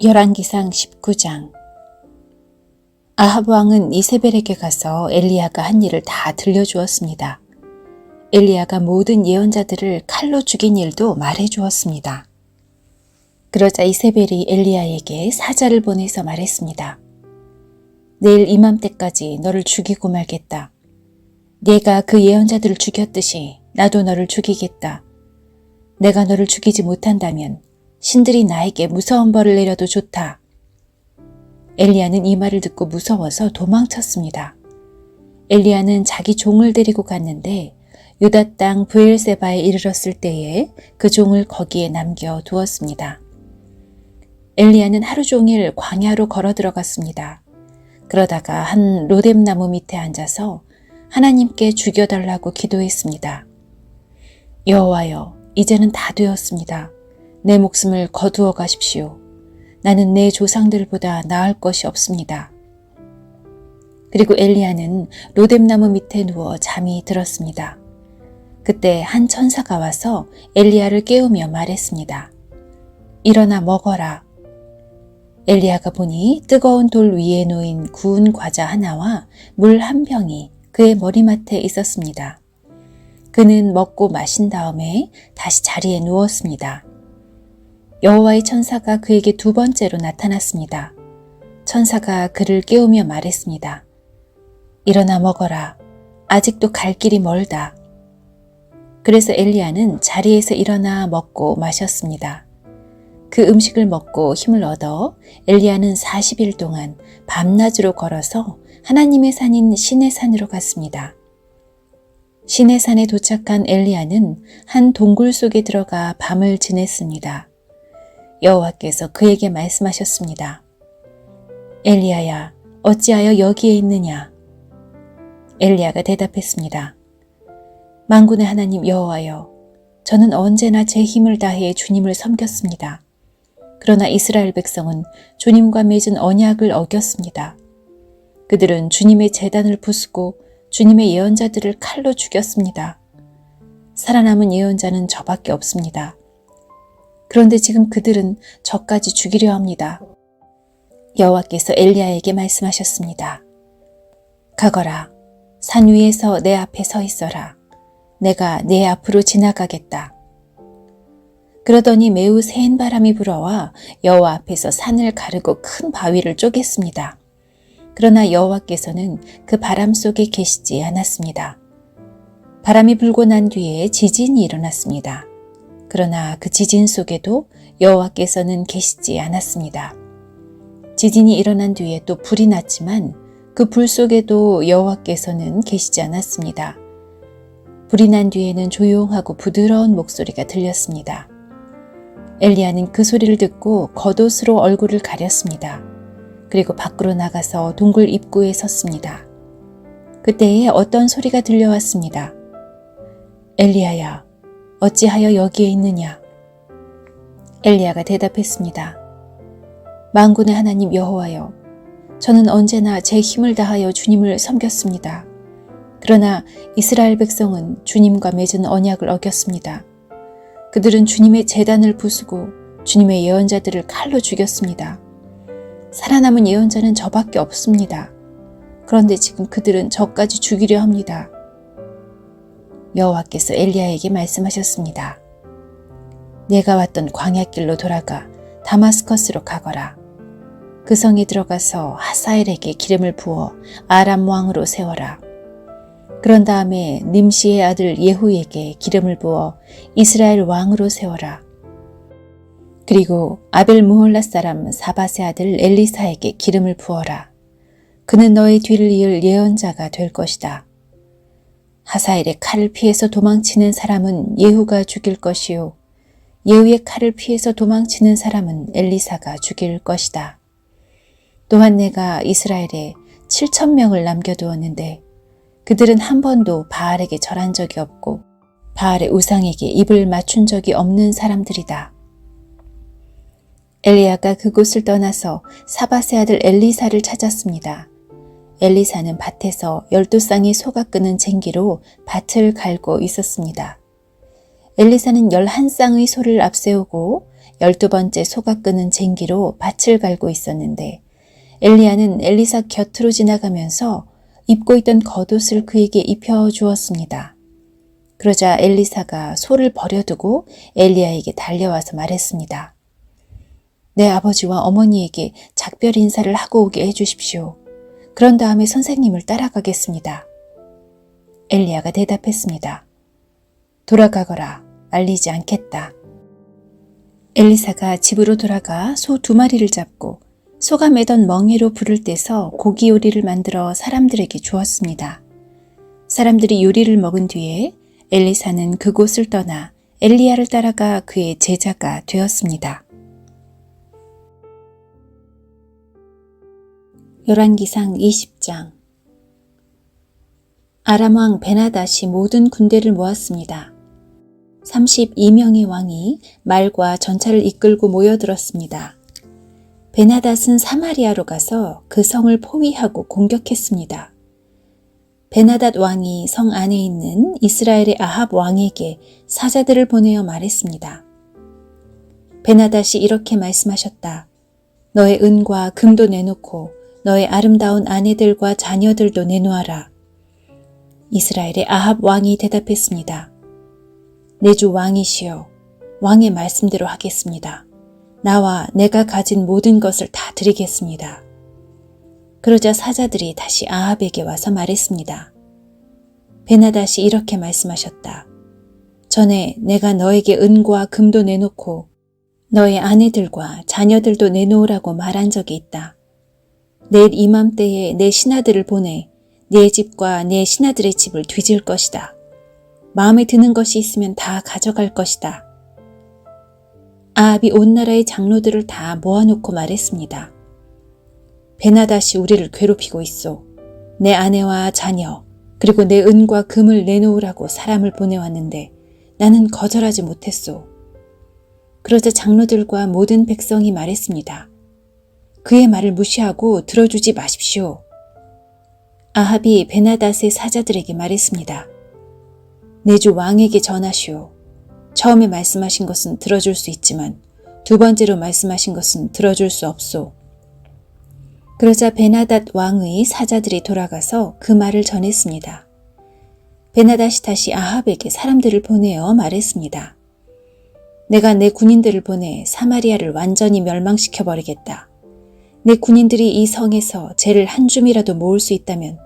열왕기상 19장. 아합 왕은 이세벨에게 가서 엘리야가 한 일을 다 들려주었습니다. 엘리야가 모든 예언자들을 칼로 죽인 일도 말해주었습니다. 그러자 이세벨이 엘리야에게 사자를 보내서 말했습니다. 내일 이맘때까지 너를 죽이고 말겠다. 네가 그 예언자들을 죽였듯이 나도 너를 죽이겠다. 내가 너를 죽이지 못한다면 신들이 나에게 무서운 벌을 내려도 좋다. 엘리야는 이 말을 듣고 무서워서 도망쳤습니다. 엘리야는 자기 종을 데리고 갔는데 유다 땅 브엘세바에 이르렀을 때에 그 종을 거기에 남겨 두었습니다. 엘리야는 하루 종일 광야로 걸어 들어갔습니다. 그러다가 한 로뎀나무 밑에 앉아서 하나님께 죽여달라고 기도했습니다. 여호와여, 이제는 다 되었습니다. 내 목숨을 거두어 가십시오. 나는 내 조상들보다 나을 것이 없습니다. 그리고 엘리야는 로뎀나무 밑에 누워 잠이 들었습니다. 그때 한 천사가 와서 엘리야를 깨우며 말했습니다. 일어나 먹어라. 엘리야가 보니 뜨거운 돌 위에 놓인 구운 과자 하나와 물 한 병이 그의 머리맡에 있었습니다. 그는 먹고 마신 다음에 다시 자리에 누웠습니다. 여호와의 천사가 그에게 두 번째로 나타났습니다. 천사가 그를 깨우며 말했습니다. 일어나 먹어라. 아직도 갈 길이 멀다. 그래서 엘리야는 자리에서 일어나 먹고 마셨습니다. 그 음식을 먹고 힘을 얻어 엘리야는 40일 동안 밤낮으로 걸어서 하나님의 산인 시내산으로 갔습니다. 시내산에 도착한 엘리야는 한 동굴 속에 들어가 밤을 지냈습니다. 여호와께서 그에게 말씀하셨습니다. 엘리야야, 어찌하여 여기에 있느냐? 엘리야가 대답했습니다. 만군의 하나님 여호와여, 저는 언제나 제 힘을 다해 주님을 섬겼습니다. 그러나 이스라엘 백성은 주님과 맺은 언약을 어겼습니다. 그들은 주님의 제단을 부수고 주님의 예언자들을 칼로 죽였습니다. 살아남은 예언자는 저밖에 없습니다. 그런데 지금 그들은 저까지 죽이려 합니다. 여호와께서 엘리야에게 말씀하셨습니다. 가거라. 산 위에서 내 앞에 서 있어라. 내가 내 앞으로 지나가겠다. 그러더니 매우 센 바람이 불어와 여호와 앞에서 산을 가르고 큰 바위를 쪼갰습니다. 그러나 여호와께서는 그 바람 속에 계시지 않았습니다. 바람이 불고 난 뒤에 지진이 일어났습니다. 그러나 그 지진 속에도 여호와께서는 계시지 않았습니다. 지진이 일어난 뒤에 또 불이 났지만 그 불 속에도 여호와께서는 계시지 않았습니다. 불이 난 뒤에는 조용하고 부드러운 목소리가 들렸습니다. 엘리야는 그 소리를 듣고 겉옷으로 얼굴을 가렸습니다. 그리고 밖으로 나가서 동굴 입구에 섰습니다. 그때에 어떤 소리가 들려왔습니다. 엘리야야, 어찌하여 여기에 있느냐? 엘리야가 대답했습니다. 만군의 하나님 여호와여, 저는 언제나 제 힘을 다하여 주님을 섬겼습니다. 그러나 이스라엘 백성은 주님과 맺은 언약을 어겼습니다. 그들은 주님의 제단을 부수고 주님의 예언자들을 칼로 죽였습니다. 살아남은 예언자는 저밖에 없습니다. 그런데 지금 그들은 저까지 죽이려 합니다. 여호와께서 엘리야에게 말씀하셨습니다. 내가 왔던 광야길로 돌아가 다마스커스로 가거라. 그 성에 들어가서 하사엘에게 기름을 부어 아람 왕으로 세워라. 그런 다음에 님시의 아들 예후에게 기름을 부어 이스라엘 왕으로 세워라. 그리고 아벨 무홀라 사람 사밧의 아들 엘리사에게 기름을 부어라. 그는 너의 뒤를 이을 예언자가 될 것이다. 하사엘의 칼을 피해서 도망치는 사람은 예후가 죽일 것이요 예후의 칼을 피해서 도망치는 사람은 엘리사가 죽일 것이다. 또한 내가 이스라엘에 7,000명을 남겨두었는데 그들은 한 번도 바알에게 절한 적이 없고 바알의 우상에게 입을 맞춘 적이 없는 사람들이다. 엘리야가 그곳을 떠나서 사밧의 아들 엘리사를 찾았습니다. 엘리사는 밭에서 12쌍의 소가 끄는 쟁기로 밭을 갈고 있었습니다. 엘리사는 11쌍의 소를 앞세우고 12번째 소가 끄는 쟁기로 밭을 갈고 있었는데 엘리야는 엘리사 곁으로 지나가면서 입고 있던 겉옷을 그에게 입혀 주었습니다. 그러자 엘리사가 소를 버려두고 엘리야에게 달려와서 말했습니다. 내 아버지와 어머니에게 작별 인사를 하고 오게 해주십시오. 그런 다음에 선생님을 따라가겠습니다. 엘리야가 대답했습니다. 돌아가거라. 말리지 않겠다. 엘리사가 집으로 돌아가 소 2마리를 잡고 소가 매던 멍에로 불을 떼서 고기 요리를 만들어 사람들에게 주었습니다. 사람들이 요리를 먹은 뒤에 엘리사는 그곳을 떠나 엘리야를 따라가 그의 제자가 되었습니다. 열왕기상 20장. 아람 왕 베나닷이 모든 군대를 모았습니다. 32명의 왕이 말과 전차를 이끌고 모여들었습니다. 베나닷은 사마리아로 가서 그 성을 포위하고 공격했습니다. 베나닷 왕이 성 안에 있는 이스라엘의 아합 왕에게 사자들을 보내어 말했습니다. 베나닷이 이렇게 말씀하셨다. 너의 은과 금도 내놓고 너의 아름다운 아내들과 자녀들도 내놓아라. 이스라엘의 아합 왕이 대답했습니다. 내 주 왕이시여, 왕의 말씀대로 하겠습니다. 나와 내가 가진 모든 것을 다 드리겠습니다. 그러자 사자들이 다시 아합에게 와서 말했습니다. 베나닷이 이렇게 말씀하셨다. 전에 내가 너에게 은과 금도 내놓고 너의 아내들과 자녀들도 내놓으라고 말한 적이 있다. 내일 이맘때에 내 신하들을 보내 네 집과 내 신하들의 집을 뒤질 것이다. 마음에 드는 것이 있으면 다 가져갈 것이다. 아합이 온 나라의 장로들을 다 모아놓고 말했습니다. 베나닷이 우리를 괴롭히고 있소. 내 아내와 자녀 그리고 내 은과 금을 내놓으라고 사람을 보내왔는데 나는 거절하지 못했소. 그러자 장로들과 모든 백성이 말했습니다. 그의 말을 무시하고 들어주지 마십시오. 아합이 베나닷의 사자들에게 말했습니다. 내 주 왕에게 전하시오. 처음에 말씀하신 것은 들어줄 수 있지만 2번째로 말씀하신 것은 들어줄 수 없소. 그러자 베나닷 왕의 사자들이 돌아가서 그 말을 전했습니다. 베나닷이 다시 아합에게 사람들을 보내어 말했습니다. 내가 내 군인들을 보내 사마리아를 완전히 멸망시켜버리겠다. 내 군인들이 이 성에서 재를 한 줌이라도 모을 수 있다면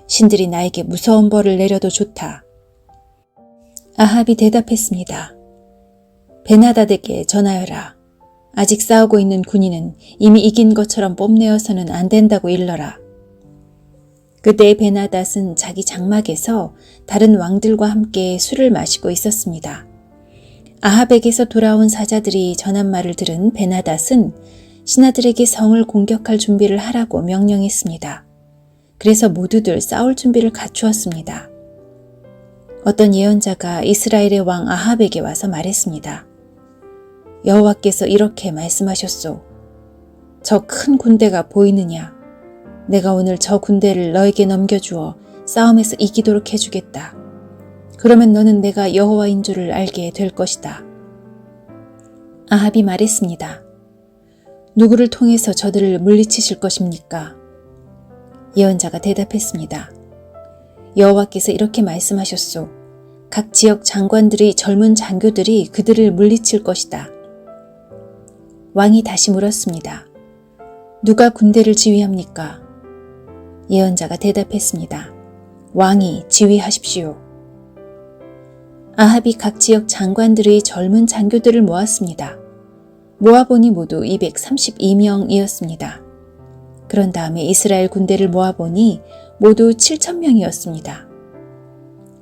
신들이 나에게 무서운 벌을 내려도 좋다. 아합이 대답했습니다. 베나닷에게 전하여라. 아직 싸우고 있는 군인은 이미 이긴 것처럼 뽐내어서는 안 된다고 일러라. 그때 베나닷은 자기 장막에서 다른 왕들과 함께 술을 마시고 있었습니다. 아합에게서 돌아온 사자들이 전한 말을 들은 베나닷은 신하들에게 성을 공격할 준비를 하라고 명령했습니다. 그래서 모두들 싸울 준비를 갖추었습니다. 어떤 예언자가 이스라엘의 왕 아합에게 와서 말했습니다. 여호와께서 이렇게 말씀하셨소. 저 큰 군대가 보이느냐? 내가 오늘 저 군대를 너에게 넘겨주어 싸움에서 이기도록 해주겠다. 그러면 너는 내가 여호와인 줄을 알게 될 것이다. 아합이 말했습니다. 누구를 통해서 저들을 물리치실 것입니까? 예언자가 대답했습니다. 여호와께서 이렇게 말씀하셨소. 각 지역 장관들의 젊은 장교들이 그들을 물리칠 것이다. 왕이 다시 물었습니다. 누가 군대를 지휘합니까? 예언자가 대답했습니다. 왕이 지휘하십시오. 아합이 각 지역 장관들의 젊은 장교들을 모았습니다. 모아보니 모두 232명이었습니다. 그런 다음에 이스라엘 군대를 모아보니 모두 7,000명이었습니다.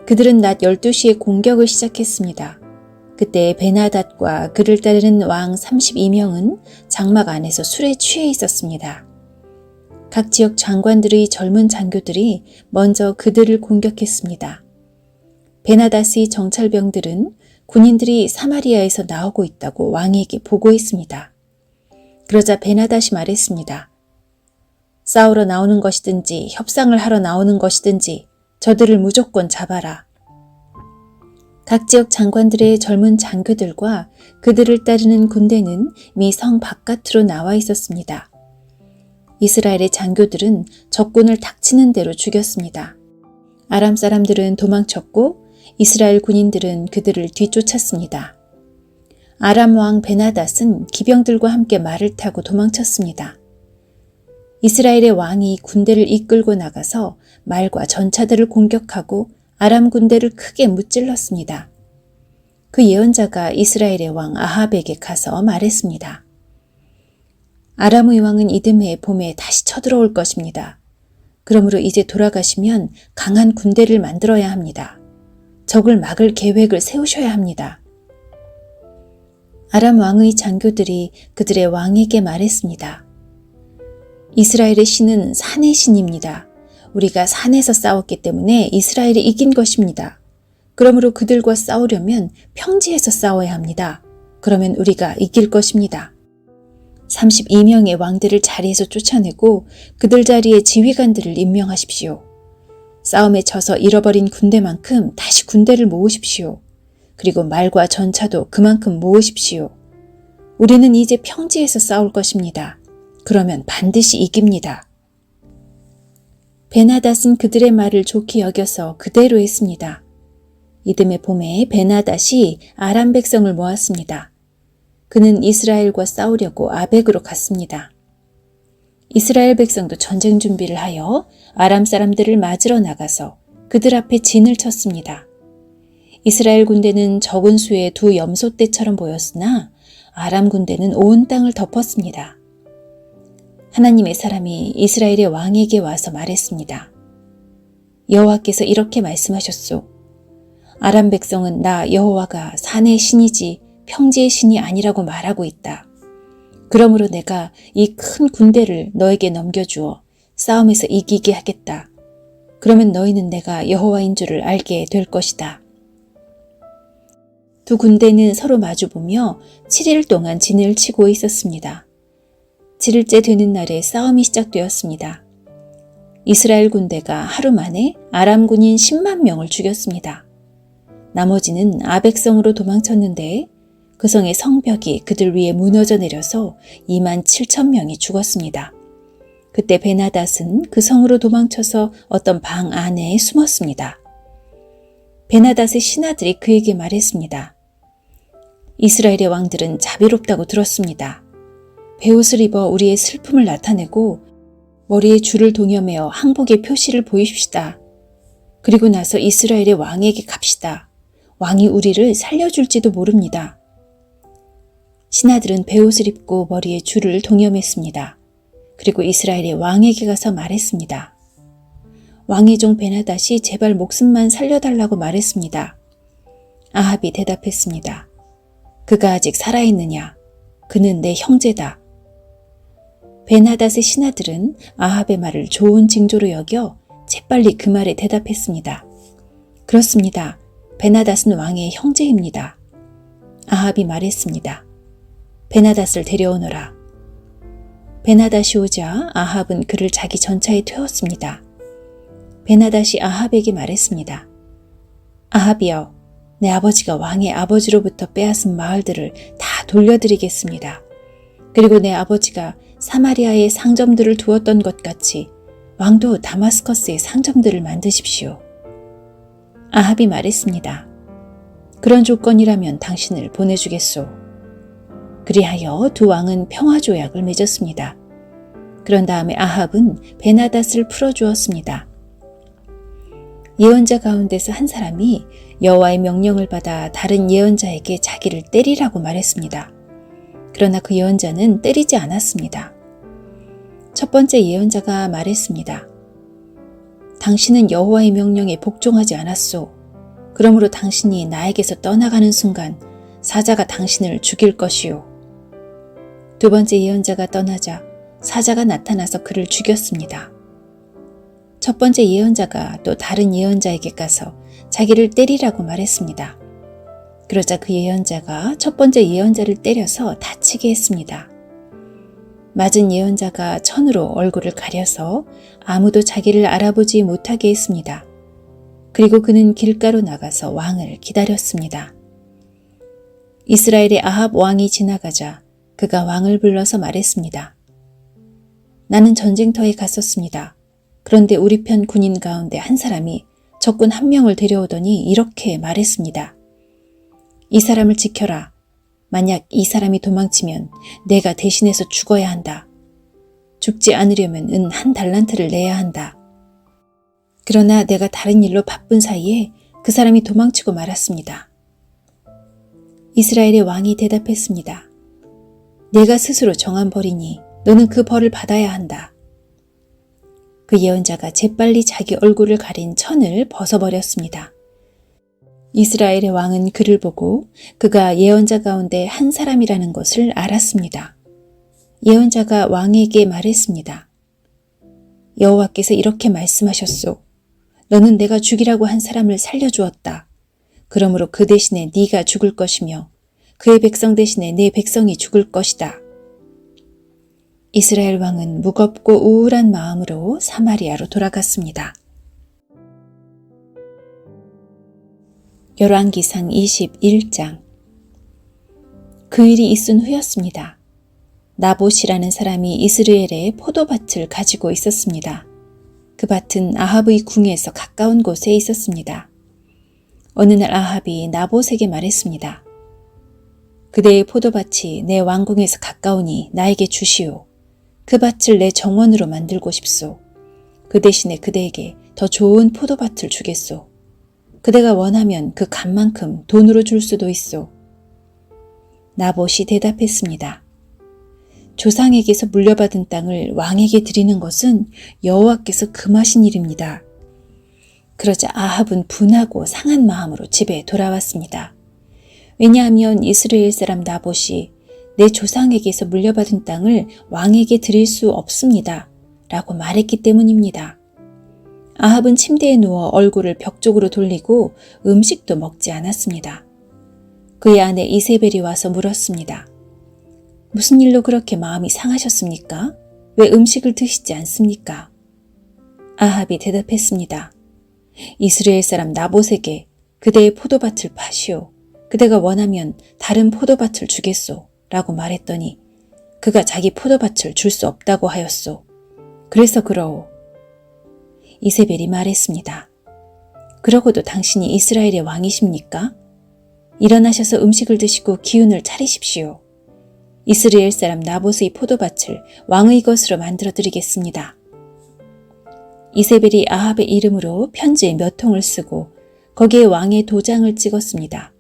그들은 낮 12시에 공격을 시작했습니다. 그때 베나닷과 그를 따르는 왕 32명은 장막 안에서 술에 취해 있었습니다. 각 지역 장관들의 젊은 장교들이 먼저 그들을 공격했습니다. 베나닷의 정찰병들은 군인들이 사마리아에서 나오고 있다고 왕에게 보고했습니다. 그러자 베나닷이 말했습니다. 싸우러 나오는 것이든지 협상을 하러 나오는 것이든지 저들을 무조건 잡아라. 각 지역 장관들의 젊은 장교들과 그들을 따르는 군대는 이미 성 바깥으로 나와 있었습니다. 이스라엘의 장교들은 적군을 닥치는 대로 죽였습니다. 아람 사람들은 도망쳤고 이스라엘 군인들은 그들을 뒤쫓았습니다. 아람 왕 베나닷은 기병들과 함께 말을 타고 도망쳤습니다. 이스라엘의 왕이 군대를 이끌고 나가서 말과 전차들을 공격하고 아람 군대를 크게 무찔렀습니다. 그 예언자가 이스라엘의 왕 아합에게 가서 말했습니다. 아람의 왕은 이듬해 봄에 다시 쳐들어올 것입니다. 그러므로 이제 돌아가시면 강한 군대를 만들어야 합니다. 적을 막을 계획을 세우셔야 합니다. 아람 왕의 장교들이 그들의 왕에게 말했습니다. 이스라엘의 신은 산의 신입니다. 우리가 산에서 싸웠기 때문에 이스라엘이 이긴 것입니다. 그러므로 그들과 싸우려면 평지에서 싸워야 합니다. 그러면 우리가 이길 것입니다. 32명의 왕들을 자리에서 쫓아내고 그들 자리에 지휘관들을 임명하십시오. 싸움에 져서 잃어버린 군대만큼 다시 군대를 모으십시오. 그리고 말과 전차도 그만큼 모으십시오. 우리는 이제 평지에서 싸울 것입니다. 그러면 반드시 이깁니다. 베나닷은 그들의 말을 좋게 여겨서 그대로 했습니다. 이듬해 봄에 베나닷이 아람 백성을 모았습니다. 그는 이스라엘과 싸우려고 아벡으로 갔습니다. 이스라엘 백성도 전쟁 준비를 하여 아람 사람들을 맞으러 나가서 그들 앞에 진을 쳤습니다. 이스라엘 군대는 적은 수의 두 염소떼처럼 보였으나 아람 군대는 온 땅을 덮었습니다. 하나님의 사람이 이스라엘의 왕에게 와서 말했습니다. 여호와께서 이렇게 말씀하셨소. 아람 백성은 나 여호와가 산의 신이지 평지의 신이 아니라고 말하고 있다. 그러므로 내가 이 큰 군대를 너에게 넘겨주어 싸움에서 이기게 하겠다. 그러면 너희는 내가 여호와인 줄을 알게 될 것이다. 두 군대는 서로 마주보며 7일 동안 진을 치고 있었습니다. 7일째 되는 날에 싸움이 시작되었습니다. 이스라엘 군대가 하루 만에 아람 군인 10만 명을 죽였습니다. 나머지는 아벡성으로 도망쳤는데 그 성의 성벽이 그들 위에 무너져 내려서 2만 7천 명이 죽었습니다. 그때 베나닷은 그 성으로 도망쳐서 어떤 방 안에 숨었습니다. 베나닷의 신하들이 그에게 말했습니다. 이스라엘의 왕들은 자비롭다고 들었습니다. 베옷을 입어 우리의 슬픔을 나타내고 머리에 줄을 동여매어 항복의 표시를 보입시다. 그리고 나서 이스라엘의 왕에게 갑시다. 왕이 우리를 살려줄지도 모릅니다. 신하들은 베옷을 입고 머리에 줄을 동여맸습니다. 그리고 이스라엘의 왕에게 가서 말했습니다. 왕의 종 베나닷이 제발 목숨만 살려달라고 말했습니다. 아합이 대답했습니다. 그가 아직 살아있느냐? 그는 내 형제다. 베나닷의 신하들은 아합의 말을 좋은 징조로 여겨 재빨리 그 말에 대답했습니다. 그렇습니다. 베나닷은 왕의 형제입니다. 아합이 말했습니다. 베나닷을 데려오너라. 베나닷이 오자 아합은 그를 자기 전차에 태웠습니다. 베나닷이 아합에게 말했습니다. 아합이여, 내 아버지가 왕의 아버지로부터 빼앗은 마을들을 다 돌려드리겠습니다. 그리고 내 아버지가 사마리아에 상점들을 두었던 것 같이 왕도 다마스커스에 상점들을 만드십시오. 아합이 말했습니다. 그런 조건이라면 당신을 보내주겠소. 그리하여 두 왕은 평화조약을 맺었습니다. 그런 다음에 아합은 베나닷을 풀어주었습니다. 예언자 가운데서 한 사람이 여호와의 명령을 받아 다른 예언자에게 자기를 때리라고 말했습니다. 그러나 그 예언자는 때리지 않았습니다. 첫 번째 예언자가 말했습니다. 당신은 여호와의 명령에 복종하지 않았소. 그러므로 당신이 나에게서 떠나가는 순간 사자가 당신을 죽일 것이요. 두 번째 예언자가 떠나자 사자가 나타나서 그를 죽였습니다. 첫 번째 예언자가 또 다른 예언자에게 가서 자기를 때리라고 말했습니다. 그러자 그 예언자가 첫 번째 예언자를 때려서 다치게 했습니다. 맞은 예언자가 천으로 얼굴을 가려서 아무도 자기를 알아보지 못하게 했습니다. 그리고 그는 길가로 나가서 왕을 기다렸습니다. 이스라엘의 아합 왕이 지나가자 그가 왕을 불러서 말했습니다. 나는 전쟁터에 갔었습니다. 그런데 우리 편 군인 가운데 한 사람이 적군 한 명을 데려오더니 이렇게 말했습니다. 이 사람을 지켜라. 만약 이 사람이 도망치면 내가 대신해서 죽어야 한다. 죽지 않으려면 은 1달란트를 내야 한다. 그러나 내가 다른 일로 바쁜 사이에 그 사람이 도망치고 말았습니다. 이스라엘의 왕이 대답했습니다. 내가 스스로 정한 벌이니 너는 그 벌을 받아야 한다. 그 예언자가 재빨리 자기 얼굴을 가린 천을 벗어버렸습니다. 이스라엘의 왕은 그를 보고 그가 예언자 가운데 한 사람이라는 것을 알았습니다. 예언자가 왕에게 말했습니다. 여호와께서 이렇게 말씀하셨소. 너는 내가 죽이라고 한 사람을 살려주었다. 그러므로 그 대신에 네가 죽을 것이며 그의 백성 대신에 내 백성이 죽을 것이다. 이스라엘 왕은 무겁고 우울한 마음으로 사마리아로 돌아갔습니다. 열왕기상 21장. 그 일이 있은 후였습니다. 나봇이라는 사람이 이스라엘에 포도밭을 가지고 있었습니다. 그 밭은 아합의 궁에서 가까운 곳에 있었습니다. 어느 날 아합이 나봇에게 말했습니다. 그대의 포도밭이 내 왕궁에서 가까우니 나에게 주시오. 그 밭을 내 정원으로 만들고 싶소. 그 대신에 그대에게 더 좋은 포도밭을 주겠소. 그대가 원하면 그 값만큼 돈으로 줄 수도 있소. 나봇이 대답했습니다. 조상에게서 물려받은 땅을 왕에게 드리는 것은 여호와께서 금하신 일입니다. 그러자 아합은 분하고 상한 마음으로 집에 돌아왔습니다. 왜냐하면 이스라엘 사람 나봇이 내 조상에게서 물려받은 땅을 왕에게 드릴 수 없습니다. 라고 말했기 때문입니다. 아합은 침대에 누워 얼굴을 벽 쪽으로 돌리고 음식도 먹지 않았습니다. 그의 아내 이세벨이 와서 물었습니다. 무슨 일로 그렇게 마음이 상하셨습니까? 왜 음식을 드시지 않습니까? 아합이 대답했습니다. 이스라엘 사람 나봇에게 그대의 포도밭을 파시오. 그대가 원하면 다른 포도밭을 주겠소. 라고 말했더니 그가 자기 포도밭을 줄 수 없다고 하였소. 그래서 그러오. 이세벨이 말했습니다. 그러고도 당신이 이스라엘의 왕이십니까? 일어나셔서 음식을 드시고 기운을 차리십시오. 이스라엘 사람 나봇의 포도밭을 왕의 것으로 만들어 드리겠습니다. 이세벨이 아합의 이름으로 편지에 몇 통을 쓰고 거기에 왕의 도장을 찍었습니다.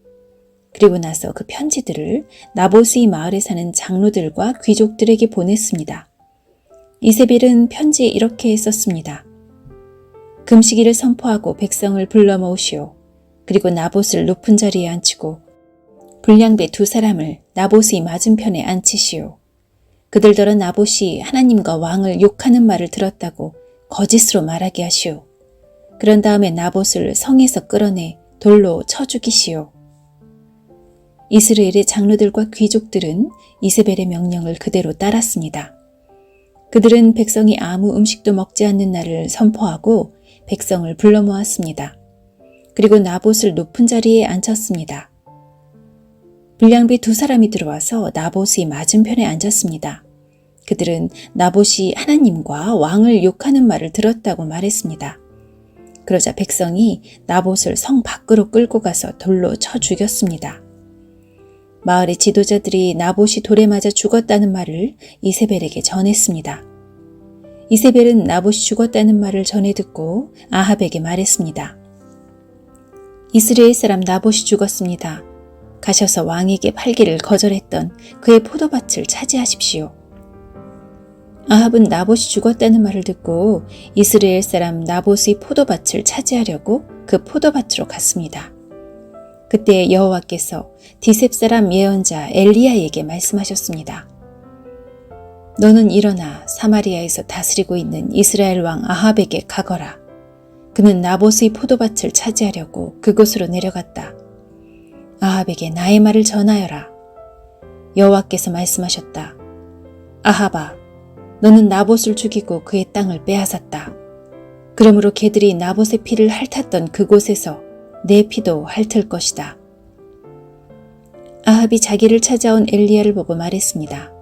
그리고 나서 그 편지들을 나봇의 마을에 사는 장로들과 귀족들에게 보냈습니다. 이세벨은 편지에 이렇게 썼습니다. 금식일을 선포하고 백성을 불러 모으시오. 그리고 나봇을 높은 자리에 앉히고 불량배 2사람을 나봇의 맞은편에 앉히시오. 그들더러 나봇이 하나님과 왕을 욕하는 말을 들었다고 거짓으로 말하게 하시오. 그런 다음에 나봇을 성에서 끌어내 돌로 쳐 죽이시오. 이스라엘의 장로들과 귀족들은 이세벨의 명령을 그대로 따랐습니다. 그들은 백성이 아무 음식도 먹지 않는 날을 선포하고 백성을 불러 모았습니다. 그리고 나봇을 높은 자리에 앉혔습니다. 불량배 2사람이 들어와서 나봇의 맞은편에 앉았습니다. 그들은 나봇이 하나님과 왕을 욕하는 말을 들었다고 말했습니다. 그러자 백성이 나봇을 성 밖으로 끌고 가서 돌로 쳐 죽였습니다. 마을의 지도자들이 나봇이 돌에 맞아 죽었다는 말을 이세벨에게 전했습니다. 이세벨은 나봇이 죽었다는 말을 전해 듣고 아합에게 말했습니다. 이스라엘 사람 나봇이 죽었습니다. 가셔서 왕에게 팔기를 거절했던 그의 포도밭을 차지하십시오. 아합은 나봇이 죽었다는 말을 듣고 이스라엘 사람 나봇의 포도밭을 차지하려고 그 포도밭으로 갔습니다. 그때 여호와께서 디셉 사람 예언자 엘리야에게 말씀하셨습니다. 너는 일어나 사마리아에서 다스리고 있는 이스라엘 왕 아합에게 가거라. 그는 나봇의 포도밭을 차지하려고 그곳으로 내려갔다. 아합에게 나의 말을 전하여라. 여호와께서 말씀하셨다. 아합아, 너는 나봇을 죽이고 그의 땅을 빼앗았다. 그러므로 개들이 나봇의 피를 핥았던 그곳에서 내 피도 핥을 것이다. 아합이 자기를 찾아온 엘리야를 보고 말했습니다.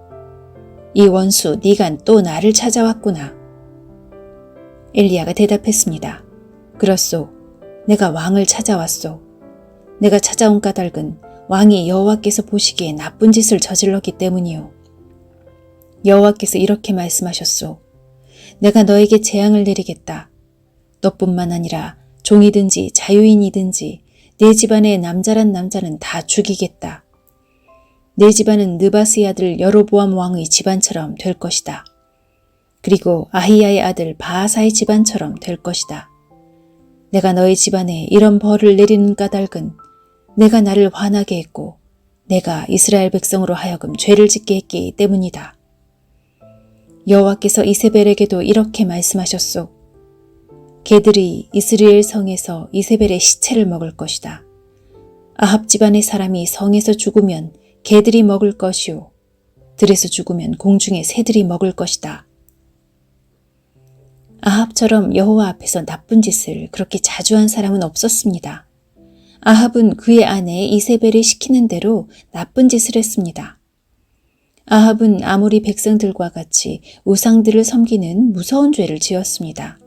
이 원수 네가 또 나를 찾아왔구나. 엘리야가 대답했습니다. 그렇소. 내가 왕을 찾아왔소. 내가 찾아온 까닭은 왕이 여호와께서 보시기에 나쁜 짓을 저질렀기 때문이요. 여호와께서 이렇게 말씀하셨소. 내가 너에게 재앙을 내리겠다. 너뿐만 아니라 종이든지 자유인이든지 내 집안의 남자란 남자는 다 죽이겠다. 내 집안은 느바스의 아들 여로보암 왕의 집안처럼 될 것이다. 그리고 아히야의 아들 바하사의 집안처럼 될 것이다. 내가 너의 집안에 이런 벌을 내리는 까닭은 내가 나를 화나게 했고 내가 이스라엘 백성으로 하여금 죄를 짓게 했기 때문이다. 여호와께서 이세벨에게도 이렇게 말씀하셨소. 개들이 이스라엘 성에서 이세벨의 시체를 먹을 것이다. 아합 집안의 사람이 성에서 죽으면 개들이 먹을 것이요. 들에서 죽으면 공중의 새들이 먹을 것이다. 아합처럼 여호와 앞에서 나쁜 짓을 그렇게 자주 한 사람은 없었습니다. 아합은 그의 아내 이세벨이 시키는 대로 나쁜 짓을 했습니다. 아합은 아모리 백성들과 같이 우상들을 섬기는 무서운 죄를 지었습니다.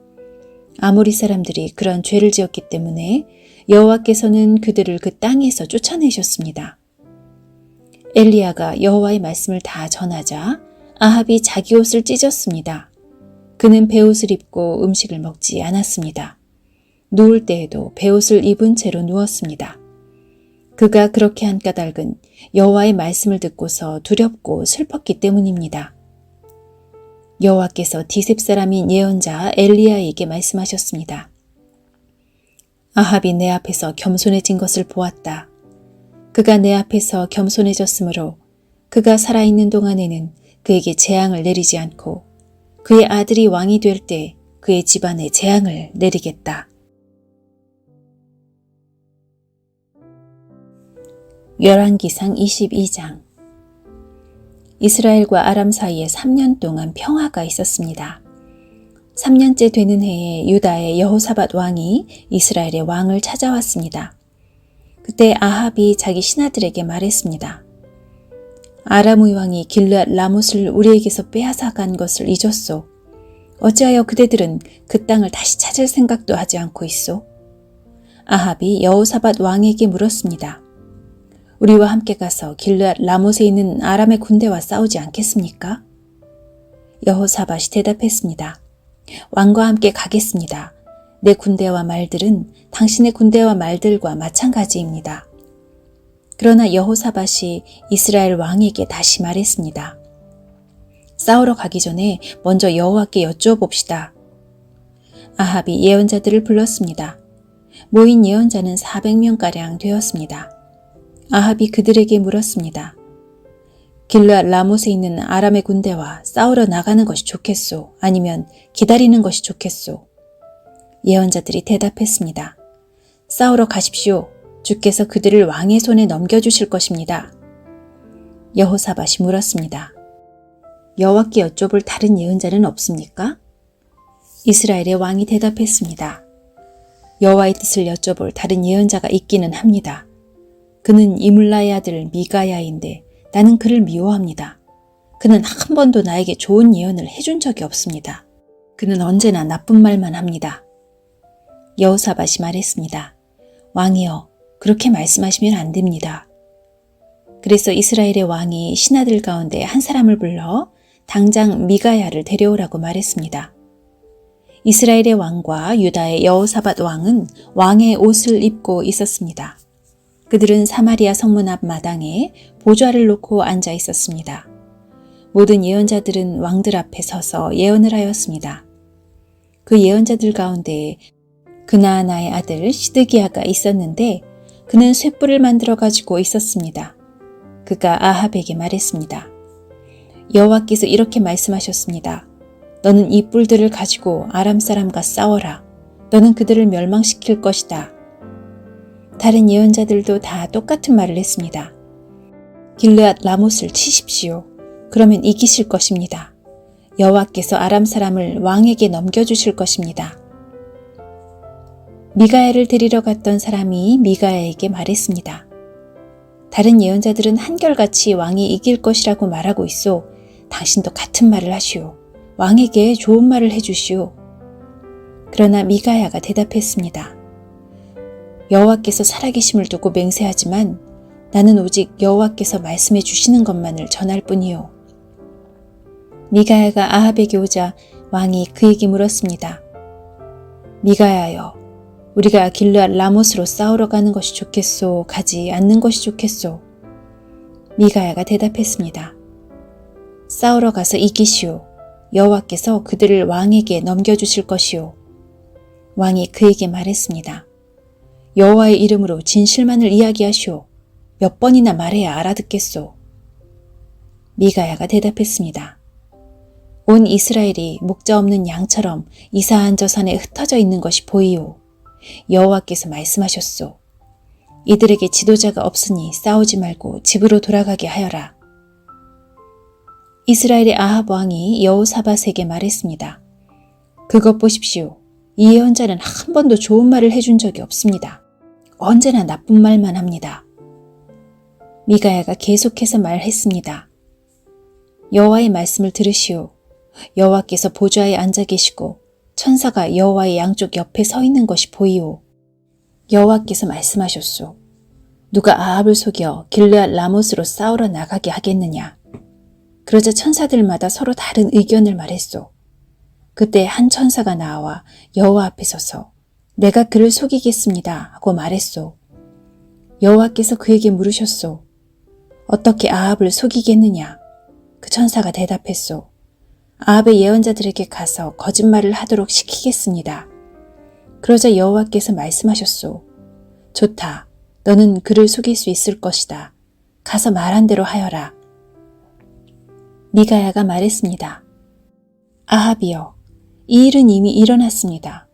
아모리 사람들이 그런 죄를 지었기 때문에 여호와께서는 그들을 그 땅에서 쫓아내셨습니다. 엘리야가 여호와의 말씀을 다 전하자 아합이 자기 옷을 찢었습니다. 그는 베옷을 입고 음식을 먹지 않았습니다. 누울 때에도 베옷을 입은 채로 누웠습니다. 그가 그렇게 한 까닭은 여호와의 말씀을 듣고서 두렵고 슬펐기 때문입니다. 여호와께서 디셉 사람인 예언자 엘리야에게 말씀하셨습니다. 아합이 내 앞에서 겸손해진 것을 보았다. 그가 내 앞에서 겸손해졌으므로 그가 살아있는 동안에는 그에게 재앙을 내리지 않고 그의 아들이 왕이 될 때 그의 집안에 재앙을 내리겠다. 열왕기상 22장. 이스라엘과 아람 사이에 3년 동안 평화가 있었습니다. 3년째 되는 해에 유다의 여호사밧 왕이 이스라엘의 왕을 찾아왔습니다. 그때 아합이 자기 신하들에게 말했습니다. 아람의 왕이 길르앗 라못을 우리에게서 빼앗아 간 것을 잊었소. 어찌하여 그대들은 그 땅을 다시 찾을 생각도 하지 않고 있소? 아합이 여호사밧 왕에게 물었습니다. 우리와 함께 가서 길르앗 라못에 있는 아람의 군대와 싸우지 않겠습니까? 여호사밧이 대답했습니다. 왕과 함께 가겠습니다. 내 군대와 말들은 당신의 군대와 말들과 마찬가지입니다. 그러나 여호사밧이 이스라엘 왕에게 다시 말했습니다. 싸우러 가기 전에 먼저 여호와께 여쭈어봅시다. 아합이 예언자들을 불렀습니다. 모인 예언자는 400명가량 되었습니다. 아합이 그들에게 물었습니다. 길르앗 라못에 있는 아람의 군대와 싸우러 나가는 것이 좋겠소? 아니면 기다리는 것이 좋겠소? 예언자들이 대답했습니다. 싸우러 가십시오. 주께서 그들을 왕의 손에 넘겨주실 것입니다. 여호사밧이 물었습니다. 여호와께 여쭤볼 다른 예언자는 없습니까? 이스라엘의 왕이 대답했습니다. 여호와의 뜻을 여쭤볼 다른 예언자가 있기는 합니다. 그는 이물라의 아들 미가야인데 나는 그를 미워합니다. 그는 한 번도 나에게 좋은 예언을 해준 적이 없습니다. 그는 언제나 나쁜 말만 합니다. 여호사밧이 말했습니다. 왕이여, 그렇게 말씀하시면 안 됩니다. 그래서 이스라엘의 왕이 신하들 가운데 한 사람을 불러 당장 미가야를 데려오라고 말했습니다. 이스라엘의 왕과 유다의 여호사밧 왕은 왕의 옷을 입고 있었습니다. 그들은 사마리아 성문 앞 마당에 보좌를 놓고 앉아 있었습니다. 모든 예언자들은 왕들 앞에 서서 예언을 하였습니다. 그 예언자들 가운데 그나아나의 아들 시드기야가 있었는데 그는 쇳불을 만들어 가지고 있었습니다. 그가 아합에게 말했습니다. 여호와께서 이렇게 말씀하셨습니다. 너는 이 뿔들을 가지고 아람 사람과 싸워라. 너는 그들을 멸망시킬 것이다. 다른 예언자들도 다 똑같은 말을 했습니다. 길르앗 라못을 치십시오. 그러면 이기실 것입니다. 여호와께서 아람 사람을 왕에게 넘겨주실 것입니다. 미가야를 데리러 갔던 사람이 미가야에게 말했습니다. 다른 예언자들은 한결같이 왕이 이길 것이라고 말하고 있어. 당신도 같은 말을 하시오. 왕에게 좋은 말을 해주시오. 그러나 미가야가 대답했습니다. 여호와께서 살아계심을 두고 맹세하지만 나는 오직 여호와께서 말씀해 주시는 것만을 전할 뿐이요. 미가야가 아합에게 오자 왕이 그에게 물었습니다. 미가야여, 우리가 길르앗 라못으로 싸우러 가는 것이 좋겠소? 가지 않는 것이 좋겠소? 미가야가 대답했습니다. 싸우러 가서 이기시오. 여호와께서 그들을 왕에게 넘겨주실 것이오. 왕이 그에게 말했습니다. 여호와의 이름으로 진실만을 이야기하시오. 몇 번이나 말해야 알아듣겠소. 미가야가 대답했습니다. 온 이스라엘이 목자 없는 양처럼 이사한 저 산에 흩어져 있는 것이 보이오. 여호와께서 말씀하셨소. 이들에게 지도자가 없으니 싸우지 말고 집으로 돌아가게 하여라. 이스라엘의 아합 왕이 여호사밧에게 말했습니다. 그것 보십시오. 이 예언자는 한 번도 좋은 말을 해준 적이 없습니다. 언제나 나쁜 말만 합니다. 미가야가 계속해서 말했습니다. 여호와의 말씀을 들으시오. 여호와께서 보좌에 앉아 계시고 천사가 여호와의 양쪽 옆에 서 있는 것이 보이오. 여호와께서 말씀하셨소. 누가 아합을 속여 길르앗 라못으로 싸우러 나가게 하겠느냐. 그러자 천사들마다 서로 다른 의견을 말했소. 그때 한 천사가 나와 여호와 앞에 서서 내가 그를 속이겠습니다 하고 말했소. 여호와께서 그에게 물으셨소. 어떻게 아합을 속이겠느냐. 그 천사가 대답했소. 아합의 예언자들에게 가서 거짓말을 하도록 시키겠습니다. 그러자 여호와께서 말씀하셨소. 좋다. 너는 그를 속일 수 있을 것이다. 가서 말한 대로 하여라. 미가야가 말했습니다. 아합이여, 이 일은 이미 일어났습니다.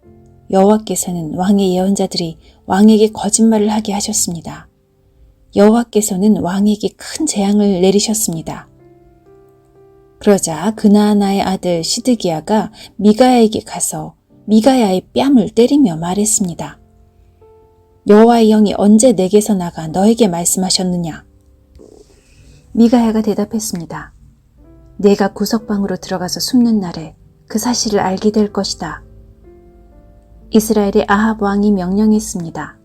여호와께서는 왕의 예언자들이 왕에게 거짓말을 하게 하셨습니다. 여호와께서는 왕에게 큰 재앙을 내리셨습니다. 그러자 그나아나의 아들 시드기야가 미가야에게 가서 미가야의 뺨을 때리며 말했습니다. 여호와의 영이 언제 내게서 나가 너에게 말씀하셨느냐? 미가야가 대답했습니다. 내가 구석방으로 들어가서 숨는 날에 그 사실을 알게 될 것이다. 이스라엘의 아합 왕이 명령했습니다.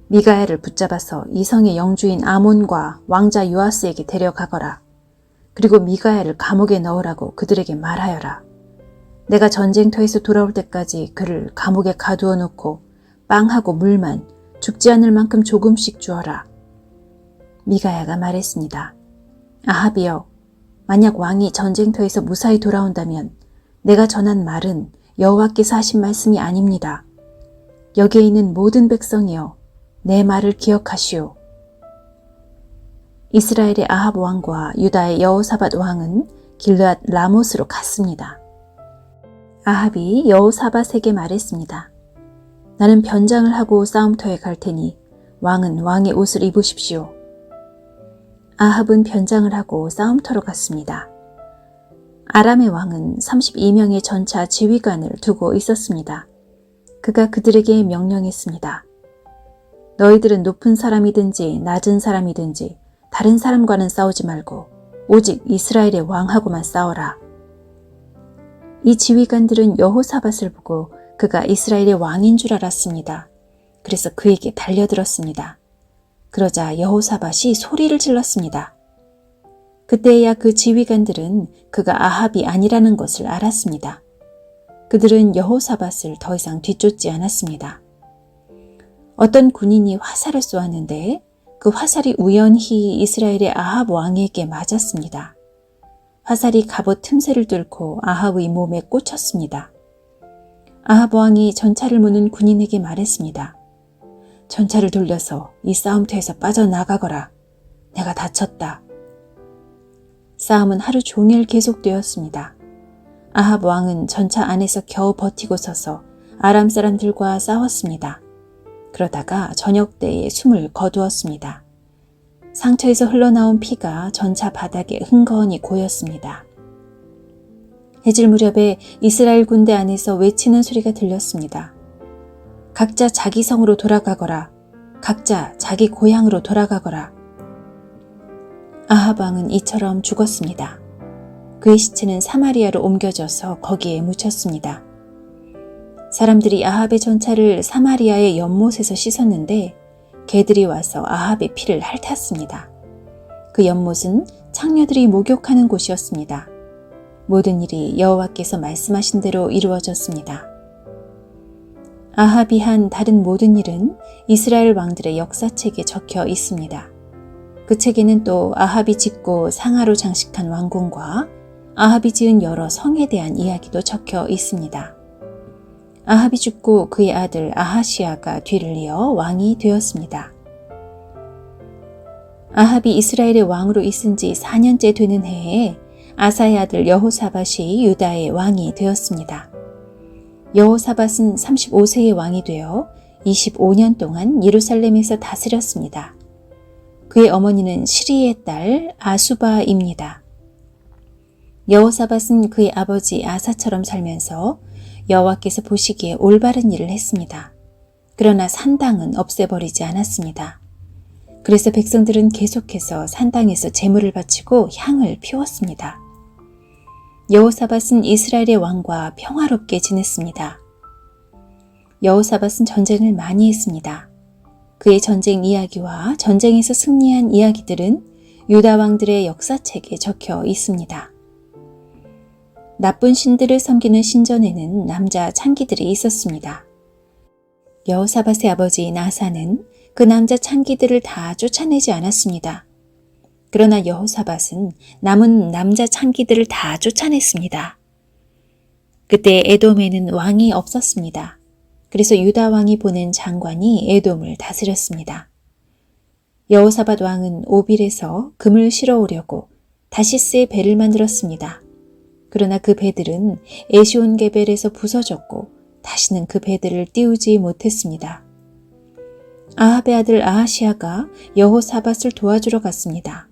미가야를 붙잡아서 이성의 영주인 아몬과 왕자 요아스에게 데려가거라. 그리고 미가야를 감옥에 넣으라고 그들에게 말하여라. 내가 전쟁터에서 돌아올 때까지 그를 감옥에 가두어 놓고 빵하고 물만 죽지 않을 만큼 조금씩 주어라. 미가야가 말했습니다. 아합이여, 만약 왕이 전쟁터에서 무사히 돌아온다면 내가 전한 말은 여호와께서 하신 말씀이 아닙니다. 여기에 있는 모든 백성이여, 내 말을 기억하시오. 이스라엘의 아합 왕과 유다의 여호사밧 왕은 길르앗 라못으로 갔습니다. 아합이 여호사밧에게 말했습니다. 나는 변장을 하고 싸움터에 갈 테니 왕은 왕의 옷을 입으십시오. 아합은 변장을 하고 싸움터로 갔습니다. 아람의 왕은 32명의 전차 지휘관을 두고 있었습니다. 그가 그들에게 명령했습니다. 너희들은 높은 사람이든지 낮은 사람이든지 다른 사람과는 싸우지 말고 오직 이스라엘의 왕하고만 싸워라. 이 지휘관들은 여호사밧을 보고 그가 이스라엘의 왕인 줄 알았습니다. 그래서 그에게 달려들었습니다. 그러자 여호사밧이 소리를 질렀습니다. 그때야 그 지휘관들은 그가 아합이 아니라는 것을 알았습니다. 그들은 여호사밧을 더 이상 뒤쫓지 않았습니다. 어떤 군인이 화살을 쏘았는데 그 화살이 우연히 이스라엘의 아합 왕에게 맞았습니다. 화살이 갑옷 틈새를 뚫고 아합의 몸에 꽂혔습니다. 아합 왕이 전차를 무는 군인에게 말했습니다. 전차를 돌려서 이 싸움터에서 빠져나가거라. 내가 다쳤다. 싸움은 하루 종일 계속되었습니다. 아합 왕은 전차 안에서 겨우 버티고 서서 아람 사람들과 싸웠습니다. 그러다가 저녁 때에 숨을 거두었습니다. 상처에서 흘러나온 피가 전차 바닥에 흥건히 고였습니다. 해질 무렵에 이스라엘 군대 안에서 외치는 소리가 들렸습니다. 각자 자기 성으로 돌아가거라. 각자 자기 고향으로 돌아가거라. 아합 왕은 이처럼 죽었습니다. 그의 시체는 사마리아로 옮겨져서 거기에 묻혔습니다. 사람들이 아합의 전차를 사마리아의 연못에서 씻었는데 개들이 와서 아합의 피를 핥았습니다. 그 연못은 창녀들이 목욕하는 곳이었습니다. 모든 일이 여호와께서 말씀하신 대로 이루어졌습니다. 아합이 한 다른 모든 일은 이스라엘 왕들의 역사책에 적혀 있습니다. 그 책에는 또 아합이 짓고 상하로 장식한 왕궁과 아합이 지은 여러 성에 대한 이야기도 적혀 있습니다. 아합이 죽고 그의 아들 아하시아가 뒤를 이어 왕이 되었습니다. 아합이 이스라엘의 왕으로 있은 지 4년째 되는 해에 아사의 아들 여호사밧이 유다의 왕이 되었습니다. 여호사밧은 35세의 왕이 되어 25년 동안 예루살렘에서 다스렸습니다. 그의 어머니는 시리의 딸 아수바입니다. 여호사밧은 그의 아버지 아사처럼 살면서 여호와께서 보시기에 올바른 일을 했습니다. 그러나 산당은 없애버리지 않았습니다. 그래서 백성들은 계속해서 산당에서 제물을 바치고 향을 피웠습니다. 여호사밧은 이스라엘의 왕과 평화롭게 지냈습니다. 여호사밧은 전쟁을 많이 했습니다. 그의 전쟁 이야기와 전쟁에서 승리한 이야기들은 유다 왕들의 역사책에 적혀 있습니다. 나쁜 신들을 섬기는 신전에는 남자 창기들이 있었습니다. 여호사밧의 아버지 나사는 그 남자 창기들을 다 쫓아내지 않았습니다. 그러나 여호사밧은 남은 남자 창기들을 다 쫓아냈습니다. 그때 에돔에는 왕이 없었습니다. 그래서 유다 왕이 보낸 장관이 에돔을 다스렸습니다. 여호사밧 왕은 오빌에서 금을 실어오려고 다시스의 배를 만들었습니다. 그러나 그 배들은 에시온게벨에서 부서졌고 다시는 그 배들을 띄우지 못했습니다. 아합의 아들 아하시아가 여호사밧을 도와주러 갔습니다.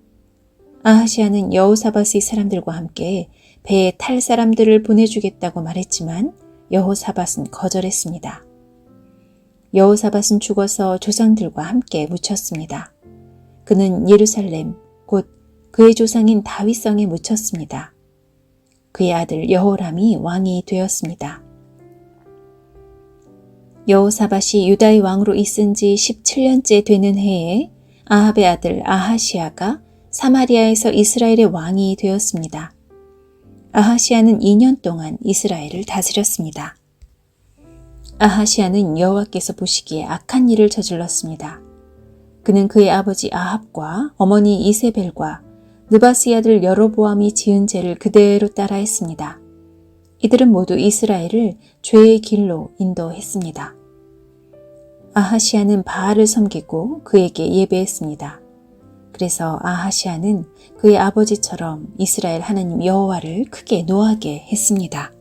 아하시아는 여호사밧의 사람들과 함께 배에 탈 사람들을 보내주겠다고 말했지만 여호사밧은 거절했습니다. 여호사밧은 죽어서 조상들과 함께 묻혔습니다. 그는 예루살렘, 곧 그의 조상인 다윗성에 묻혔습니다. 그의 아들 여호람이 왕이 되었습니다. 여호사밧이 유다의 왕으로 있은 지 17년째 되는 해에 아합의 아들 아하시아가 사마리아에서 이스라엘의 왕이 되었습니다. 아하시아는 2년 동안 이스라엘을 다스렸습니다. 아하시아는 여호와께서 보시기에 악한 일을 저질렀습니다. 그는 그의 아버지 아합과 어머니 이세벨과 느바스의 아들 여로보암이 지은 죄를 그대로 따라했습니다. 이들은 모두 이스라엘을 죄의 길로 인도했습니다. 아하시아는 바알을 섬기고 그에게 예배했습니다. 그래서 아하시아는 그의 아버지처럼 이스라엘 하나님 여호와를 크게 노하게 했습니다.